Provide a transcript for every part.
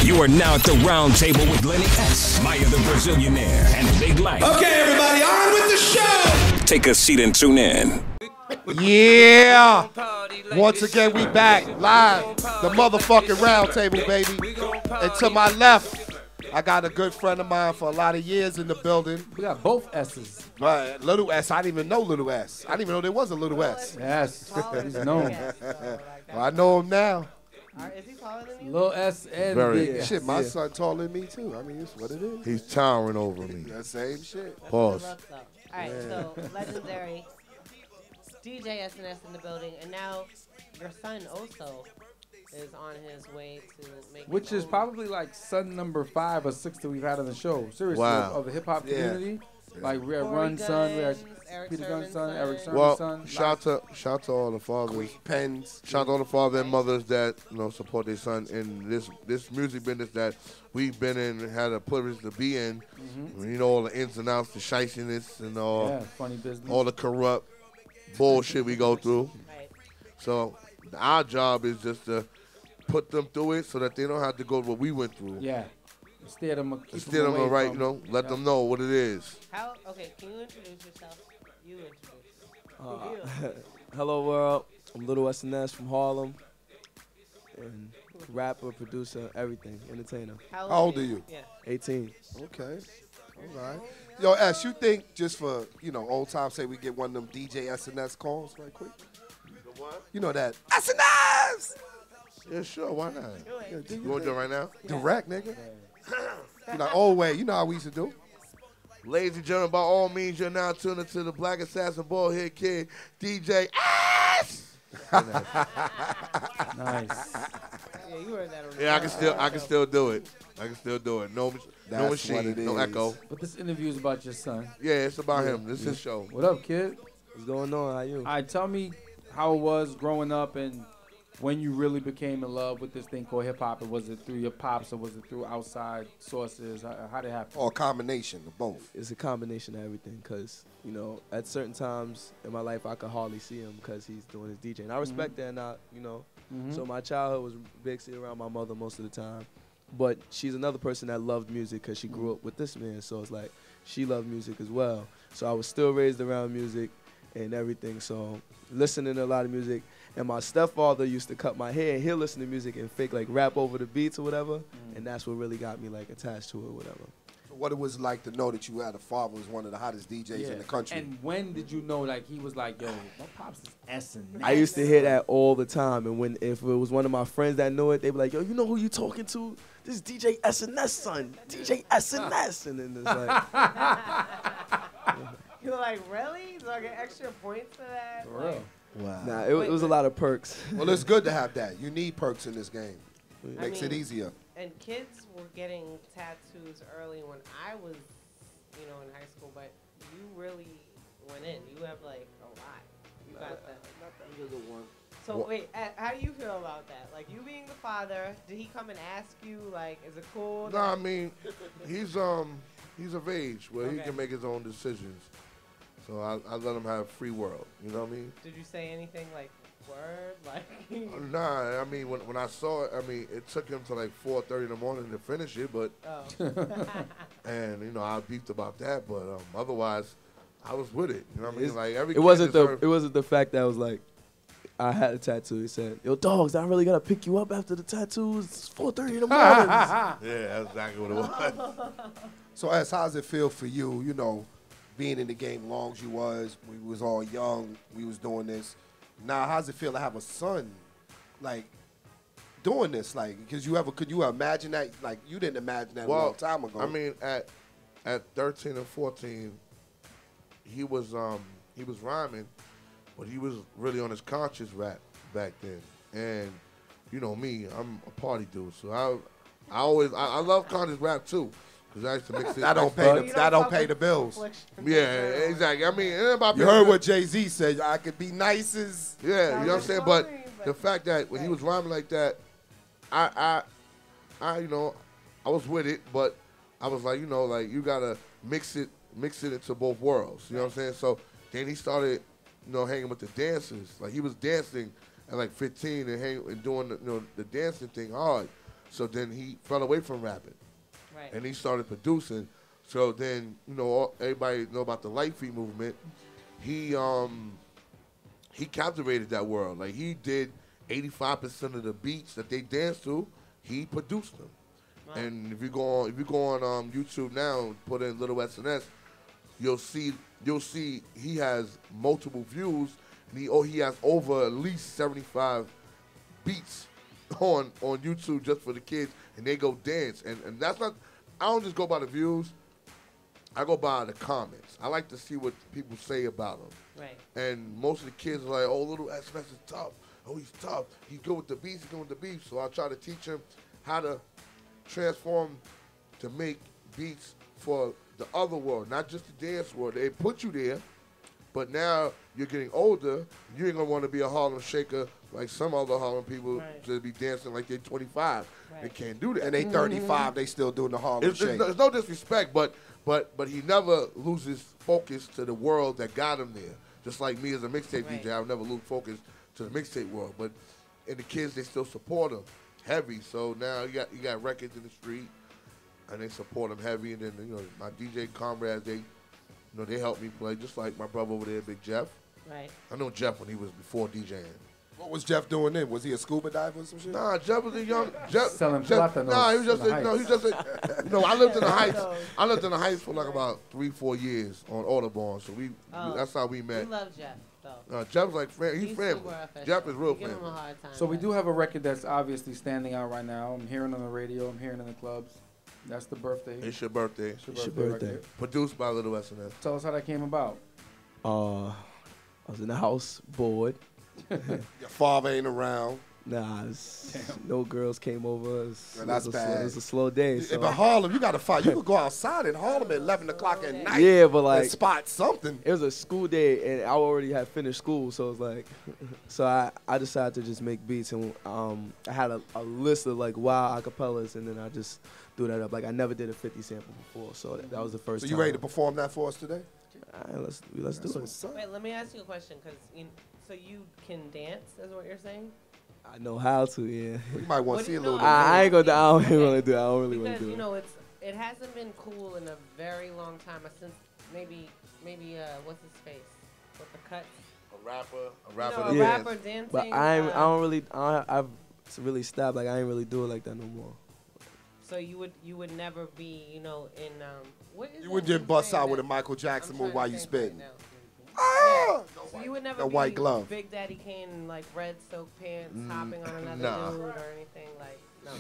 You are now at the round table with Lenny S, Maya the Brazilianaire, and Big Light. Okay, everybody, on with the show! Take a seat and tune in. Yeah! Once again, we back live, the motherfucking round table, baby. And to my left, I got a good friend of mine for a lot of years in the building. We got both S's. Little S, I didn't even know Little S. I didn't even know there was a Little S. Yes, he's known. Well, I know him now. Is he taller than you? Lil S and Very. Big S. Shit, my son taller than me, too. I mean, it's what it is. He's towering over me. That same shit. Pause. All right, so legendary DJ SNS in the building, and now your son also is on his way to make. Which is probably like son number 5 or 6 that we've had on the show. Seriously, Wow. of the hip hop community. Like we had Corey Run's son, we had Eric Peter Sermon's Gunn's son, Eric Sermon's Well, son. shout to all the fathers. Pens. Shout out to all the fathers and mothers that support their son in this music business that we've been in and had a privilege to be in. You know, all the ins and outs, the shiciness and all, funny business. all the corrupt bullshit we go through. Right. So our job is just to put them through it so that they don't have to go what we went through. Yeah. Steer them, keep Instead of away right, from, let them know what it is. Okay, can you introduce yourself? You introduce yourself. Hello world, I'm Lil Sns from Harlem, and rapper, producer, everything, entertainer. How old are you? Yeah. 18. Okay. All right. Yo, S, you think just for, old time's sake, we get one of them DJ SNS calls right quick? You know that. SNS! Yeah, sure, why not? Yeah, You want to do it right now? Direct, nigga. You like, old way, you know how we used to do. Ladies and gentlemen, by all means, you're now tuned into the Black Assassin Ballhead Kid, DJ S. Nice. Yeah, you heard that already. Yeah, I can still do it. I can still do it. No That's machine, what it no is. echo. But this interview is about your son. Yeah, it's about him. This is his show. What up, kid? What's going on? How you? All right, tell me how it was growing up and when you really became in love with this thing called hip-hop. Was it through your pops or was it through outside sources? How did it happen? Or a combination of both. It's a combination of everything, because, at certain times in my life, I could hardly see him because he's doing his DJ. And I respect that, and So my childhood was basically around my mother most of the time. But she's another person that loved music because she grew up with this man. So it's like she loved music as well. So I was still raised around music and everything. So listening to a lot of music. And my stepfather used to cut my hair, and he'll listen to music and fake like rap over the beats or whatever. And that's what really got me like attached to it or whatever. What it was like to know that you had a father who was one of the hottest DJs in the country. And when did you know, like, he was like, yo, my pops is S&S? I used to hear that all the time, and if it was one of my friends that knew it, they'd be like, yo, you know who you talking to? This is DJ SNS son, DJ SNS. And then it's like... You're like, really? So I get extra points for that? For real. Wow. Nah, it was a lot of perks. Well, it's good to have that. You need perks in this game. I Makes it mean, easier. And kids were getting tattoos early when I was, in high school, but you really went in. You have, like, a lot. You got that. So, wait, how do you feel about that? Like, you being the father, did he come and ask you, like, is it cool? No, I mean, he's of age where he can make his own decisions. So I let him have free world. You know what I mean? Did you say anything like word? Like Nah, I mean, when I saw it, I mean, it took him to like 4:30 in the morning to finish it, but and I beefed about that, but otherwise, I was with it. You know what I mean? Like every it wasn't the fact that I was like, I had a tattoo. He said, yo, dogs, I really gotta pick you up after the tattoos. It's 4:30 in the morning. Yeah, that's exactly what it was. So, S, how does it feel for you, being in the game long as you was, we was all young, we was doing this. Now, how does it feel to have a son, like, doing this? Like, could you imagine that? Like, you didn't imagine that a long time ago. I mean, at 13 and 14, he was rhyming, but he was really on his conscious rap back then. And me, I'm a party dude, so I love conscious rap too. Cause I used to mix it. That don't pay the bills. Yeah, exactly. I mean, it ain't about you heard what Jay-Z said. I could be nice as. Yeah, you know what I'm saying. But the fact that when he was rhyming like that, I was with it, but I was like, like you gotta mix it into both worlds. You know what I'm saying? So then he started, hanging with the dancers. Like he was dancing at like 15 and doing the dancing thing hard. So then he fell away from rapping. Right. And he started producing. So then, everybody know about the Light Feet movement. He captivated that world. Like, he did 85% of the beats that they danced to, he produced them. Wow. And if you go on YouTube now, put in Lil Sns, you'll see he has multiple views, and he has over at least 75 beats on YouTube just for the kids, and they go dance. And that's not, I don't just go by the views, I go by the comments. I like to see what people say about him. Right. And most of the kids are like, oh, Lil Sns is tough. Oh, he's tough. He's good with the beats, he's good with the beats. So I try to teach him how to transform to make beats for the other world, not just the dance world. They put you there, but now you're getting older. You ain't gonna want to be a Harlem shaker like some other Harlem people to be dancing like they're 25. Right. They can't do that. And they 35, they still doing the Harlem shake. There's no disrespect, but he never loses focus to the world that got him there. Just like me as a mixtape DJ, I'll never lose focus to the mixtape world. But and the kids, they still support him heavy. So now you got records in the street, and they support him heavy. And then my DJ comrades, they help me play, just like my brother over there, Big Jeff. Right. I know Jeff when he was before DJing. What was Jeff doing then? Was he a scuba diver or some shit? Nah, Jeff was a young Jeff. Selling Platanos. Nah, he was just I lived in the Heights. I lived in the Heights for like about 3-4 years on Audubon. So that's how we met. We love Jeff though. Jeff's like he's family. Jeff is real family. Give him a hard time. So we do have a record that's obviously standing out right now. I'm hearing on the radio. I'm hearing in the clubs. That's the birthday. It's your birthday. It's your birthday. Produced by Lil Sns. Tell us how that came about. I was in the house, bored. Your father ain't around. Nah, no girls came over. That's bad. It was a slow day. So. But Harlem, you got to fight. You could go outside in Harlem at 11 o'clock at night. Yeah, but like and spot something. It was a school day, and I already had finished school, so it was like, so I decided to just make beats, and I had a list of like wild acapellas, and then I just threw that up. Like I never did a 50 sample before, so that was the first time. So you ready to perform that for us today? All right, let's do it. Wait, let me ask you a question, because so you can dance, is what you're saying? I know how to, yeah. You might want to see a little. I ain't gonna. I don't really want to do it. I don't really want to do it. Because it hasn't been cool in a very long time. Since maybe what's his face with the cuts. A rapper. A rapper dancing. But I've really stopped. Like I ain't really do it like that no more. So you would never be in what is you would just bust out with a Michael Jackson move while you spitting. Yeah. So you would never be white glove. Big Daddy Kane in like red silk pants, hopping on another dude or anything like. No.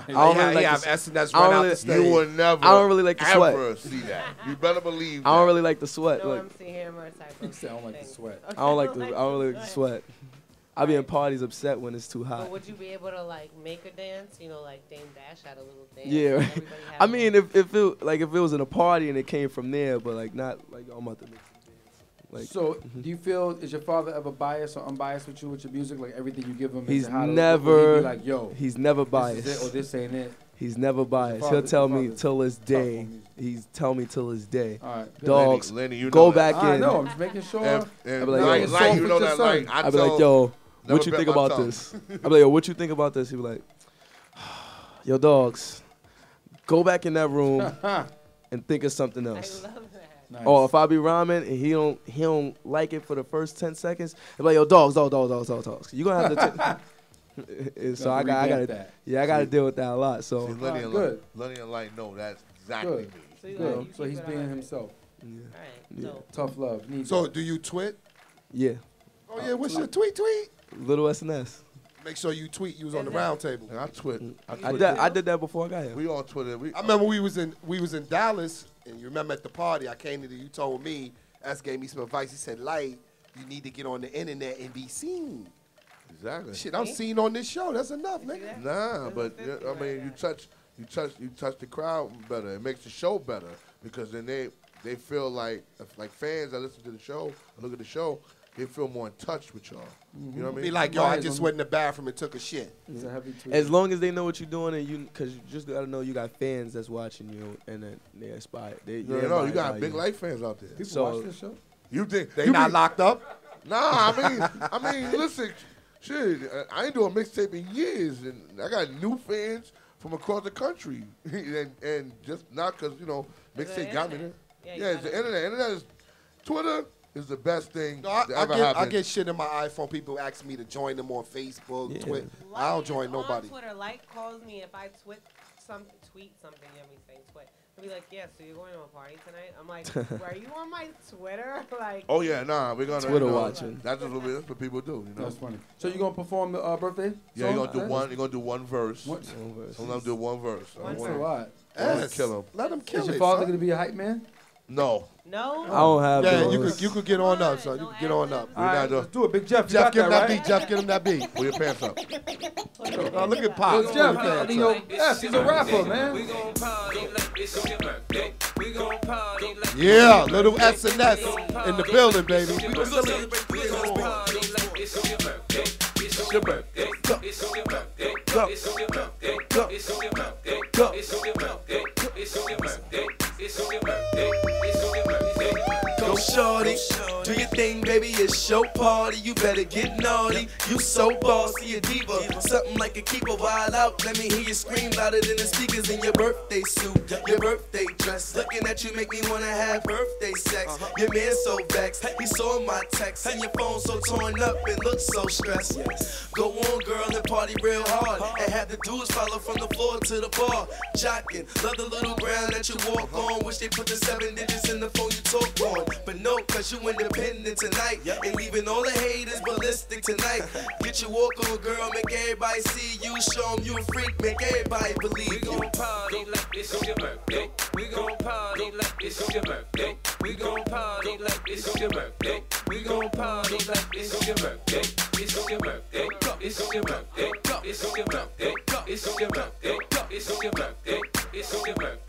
I don't really have SNS run out the stage. You would never. I don't really like the sweat. Ever see that? You better believe. That. I don't really like the sweat. No like, MC Hammer type of thing. I don't like the sweat. I don't really like the sweat. I be in parties upset when it's too hot. But would you be able to like make a dance? Like Dame Dash had a little dance. Yeah. I mean, if it was in a party and it came from there, but like not like I'm about to make some dance. Like, so do you feel, is your father ever biased or unbiased with you with your music? Like everything you give him, he's how never he be like, yo, he's never biased. This is it or this ain't it. He's never biased. He'll tell me till this day. He's tell me till this day. All right, dogs, Lenny, you go know back that. in. No, I'm just making sure. I be like, yo, you know that line. I be like, yo, what you think about this? I be like, yo, what you think about this? He be like, yo, dogs, go back in that room and think of something else. I love that. Nice. Or if I be rhyming and he don't like it for the first 10 seconds, I be like, yo, dogs. You gonna have to. So I gotta deal with that a lot. So good. Lenny and Light know that's exactly me. So, Good. So he's being himself. All right. Yeah. So Tough love. So do you tweet? Yeah, Oh yeah, what's your tweet? Lil Sns. Make sure you tweet. You was on the round table. And I twit. I did that before I got here. We on Twitter. I remember we was in Dallas, and you remember at the party I came to. You told me, S gave me some advice. He said, "Light, you need to get on the internet and be seen." Exactly. Shit, I'm seen on this show. That's enough, nigga. Nah, but I mean, you touch the crowd better. It makes the show better because then they feel like fans that listen to the show, look at the show, they feel more in touch with y'all. You know what I mean? Be like, yo, I just went in the bathroom and took a shit. It's a heavy tweet. As long as they know what you're doing, and because you just gotta know you got fans that's watching you, and then they're inspired. You you got big life fans out there. People so- watch this show? You think They not locked up? Nah, I mean, listen, shit, I ain't doing mixtape in years, and I got new fans from across the country, and just not because mixtape got me there. Yeah, it's the internet. Twitter is the best thing that ever happened. I get shit in my iPhone. People ask me to join them on Facebook, Twitter. I don't join nobody. Twitter, calls me if I tweet something. You have me saying twit. He'll be like, yeah, so you're going to a party tonight? I'm like, are you on my Twitter? Oh yeah, nah, we're gonna Twitter watching. That's what people do. That's funny. So you gonna perform the birthday? Yeah, you're gonna do one verse. What? I'm gonna do one verse. What? Kill him. Let him kill Is it. your father son. gonna be a hype man? No. No? I don't have those. You could get on up, son. You could get on up. All right, let's do it. Big Jeff, Jeff, you get him got that beat. Jeff, get him that beat. Pull your pants up. Look at Pop. Yo, Jeff, yes, he's a rapper, man. Yeah, little SNS in the building, baby. Go shorty, do your thing, baby, it's your party. You better get naughty. You so bossy, a diva, something like a keeper. Wild out, let me hear you scream louder than the speakers in your birthday suit, your birthday dress. Looking at you make me wanna have birthday sex. Your man so vexed, he saw my text, and your phone so torn up and looks so stressed. Go on, girl, and party real hard, and have the dudes follow from the floor to the bar. Jocking, love the little ground that you walk on. Wish they put the 7 digits in the phone you talk on. But no, cause you independent tonight, and leaving all the haters ballistic tonight. Get your walk on, girl, make everybody see you. Show them you a freak, make everybody believe you. We gon' party like it's your birthday. We gon' party like it's your birthday. We gon' party like it's your birthday. We gon' party like it's your birthday. It's your birthday. It's your birthday. It's your birthday. It's your birthday. It's your birthday. It's your birthday.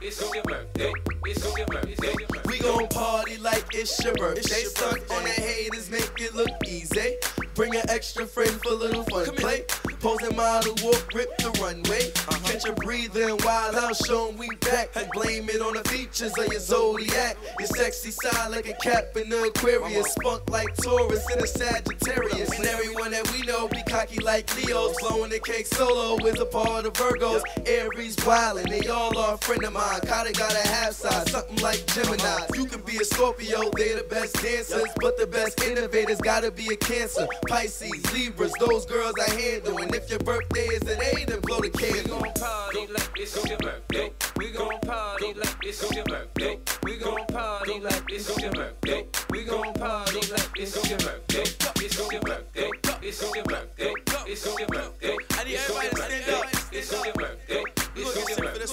It's your birthday. It's your birthday. We gon' party like it's your birthday. Stuck on the haters, make it look easy. Bring an extra friend for a little fun play. Posing model walk, rip the runway. Catch a breather and wild out, show 'em we back. Blame it on the features of your zodiac. Your sexy side like a cap in the Aquarius. Spunk like Taurus in a Sagittarius. And everyone that we know be cocky like Leos. Blowing the cake solo is a part of Virgos. Aries wildin', they all are a friend of mine. Kinda got a half size, something like Gemini. You can be a Scorpio, they the best dancers. But the best innovators gotta be a Cancer. Pisces, Libras, those girls I handle. And if your birthday is an 8, then blow the candle. We gon' party like it's your birthday. We gon' party like it's your birthday. We gon' party like it's your birthday. We gon' party like it's your birthday. It's your birthday. It's your birthday. It's your birthday. I need everybody to stand up. It's your birthday. It's your birthday.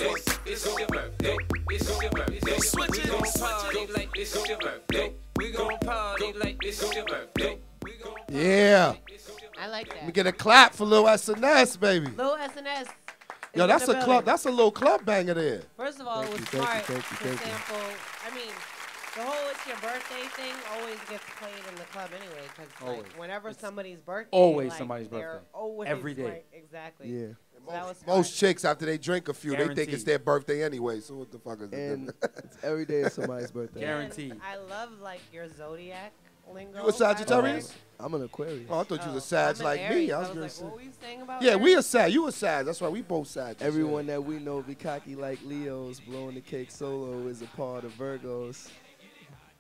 It's your birthday. It's your birthday. Switch it. We gon' party like it's your birthday. We gon' party like it's your birthday. Yeah. I like that. Let me get a clap for Lil SNS, baby. Lil SNS. Yo, that's a club. That's a little club banger there. First of all, it was smart to sample. I mean, the whole "it's your birthday" thing always gets played in the club anyway, because whenever somebody's birthday, Always like, somebody's they're birthday. Always Every day. Like, exactly. Yeah. So that was smart. Most chicks, after they drink a few, they think Guaranteed. it's their birthday anyway. So what the fuck is And it? it's every day is somebody's birthday. Guaranteed. And I love like your zodiac lingo. You a Sagittarius? I'm an Aquarius. Oh, I thought you was a Sag I'm an like Aries. me. I was like, gonna say. what were you saying about Yeah, we Aries? a Sag. You a Sag. That's right. We both Sag. Everyone that we know be cocky like Leos. Blowing the cake solo is a part of Virgos.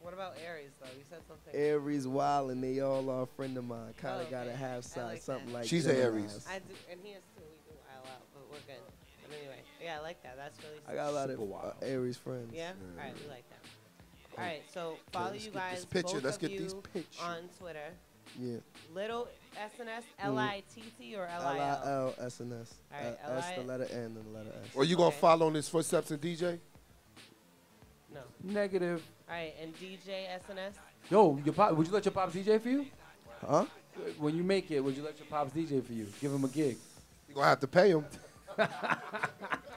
What about Aries though? You said something. Aries wild and they all are a friend of mine. Kinda Oh, got a okay. half I size, like something that. like She's a Geminis. Aries. I do, and he is too. We do aisle out, but we're good. But anyway, yeah, I like that. That's really. I got a lot of Super wild. Aries friends. Yeah. All right, we like that. All right, so follow let's you get this guys. picture. Both Let's of get you these pictures. on Twitter. Yeah. Little SNS, LITT or LIL? LIL SNS. All right, S the letter N and the letter S. Or you gonna Okay. follow in his footsteps and DJ? No. Negative. All right, and DJ SNS. Yo, your pop, would you let your pops DJ for you? Huh? When you make it, would you let your pops DJ for you? Give him a gig. You gonna have to pay him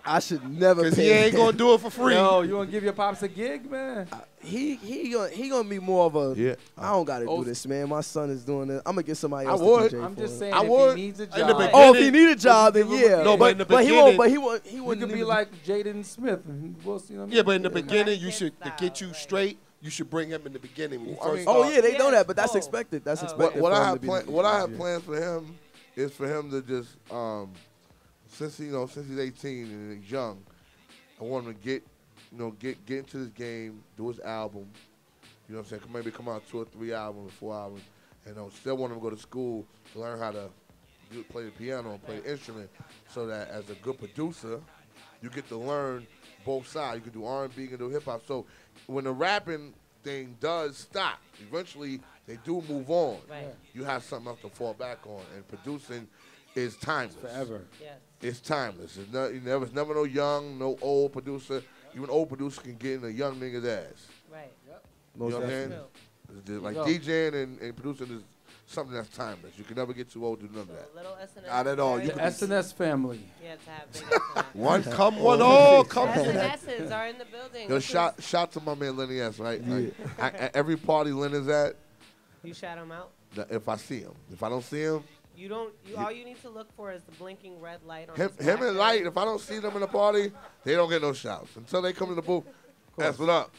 I should never because pay he ain't him. gonna do it for free. Yo, you gonna give your pops a gig, man? He gonna be more of a. Yeah. I don't gotta Oh. do this, man. My son is doing it. I'm gonna get somebody I else would. to DJ I'm for just him. saying, I if would. he needs a In the job, beginning- Oh, if he need a job, then Give him a yeah. gig. No, but in the but he beginning- won't. But he you wouldn't could be even- like Jaden Smith. And we'll see. What I mean? Yeah, but in the Yeah. beginning, you Kid should to style, get you right. straight. You should bring him in the beginning when you I first mean- start. Oh yeah, they know Yeah. that, but that's Oh. expected. That's Oh. expected. What for I him have to be plan, the what I DJ. have planned for him is for him to just since he's 18 and he's young, I want him to get into this game, do his album. You know what I'm saying? Maybe come out 2 or 3 albums, 4 albums, and still want him to go to school to learn how to play the piano and play the instrument, so that as a good producer, you get to learn both sides. You can do R&B, you can do hip hop. So when the rapping thing does stop, eventually they do move on. Right. You have something else to fall back on, and producing is timeless. Forever. Yes. It's timeless. There was never no young, no old producer. Even old producer can get in a young nigga's ass. Right. You know what I'm saying? Like DJing and producing is something that's timeless. You can never get too old to do none of that. Little SNS. Not at all. very You The SNS family. Yeah, to have big SNS. One come, one all come. SNSs are in the building. Yo, This shout to my man Lenny S, right? Like, at every party Lenny's at, you shout him out. if I see him. If I don't see him, You don't. All you need to look for is the blinking red light on him his and Blackberry. Light, if I don't see them in the party, they don't get no shouts. Until they come to the booth, that's what up.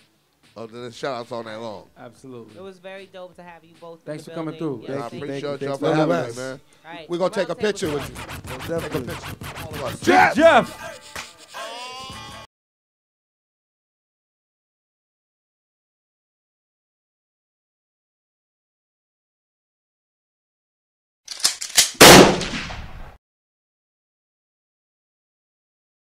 Oh, then it's shout outs all night long. Absolutely. It was very dope to have you both. Thanks in for the coming building. through. Yes, I thank appreciate you. y'all for for having having me, us. man. All right, We're going to take a round table picture with talk. you. Definitely. Take a picture. All of us. Jeff.